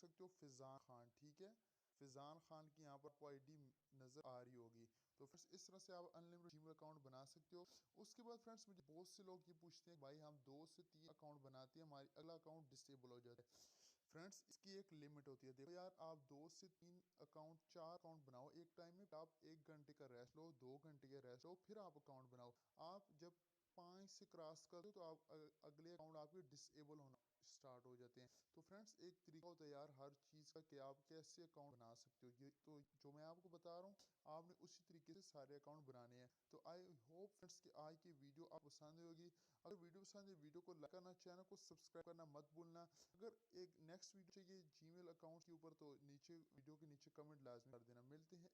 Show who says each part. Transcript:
Speaker 1: सकते हो फिजान खान, ठीक है। फिजान खान की यहाँ पर आपको आईडी नजर आ रही होगी। तो फ्रेंड्स इस तरह से आप अनलिमिटेड जीमेल अकाउंट बना सकते हो। उसके बाद फ्रेंड्स मुझे बहुत से लोग ये पूछते हैं भाई हम 2 से 3 अकाउंट बनाते हैं, हमारी अगला अकाउंट डिसेबल हो जाता है। फ्रेंड्स इसकी एक लिमिट होती है। देखो यार, आप 2 से 3 अकाउंट, 4 अकाउंट बनाओ एक टाइम में। आप 1 घंटे का रेस्ट लो, 2 घंटे का रेस्ट लो, फिर आप अकाउंट बनाओ। आप जब 5 से क्रॉस कर दो तो आप अगले अकाउंट आपके डिसेबल होना स्टार्ट हो जाते हैं। तो फ्रेंड्स एक तरीका होता है यार हर चीज़ का कि आप कैसे अकाउंट बना सकते हो। ये तो जो मैं आपको बता रहा हूँ आपने उसी तरीके से सारे अकाउंट बनाने हैं। तो आई होप फ्रेंड्स कि आज की वीडियो आप पसंद होगी। अगर वीडियो पसंद है वीडियो को लाइक करना, चैनल को सब्सक्राइब करना मत भूलना। अगर एक नेक्स्ट वीडियो चाहिए जीमेल अकाउंट के ऊपर तो नीचे वीडियो के नीचे कमेंट लाजमी कर देना। मिलते हैं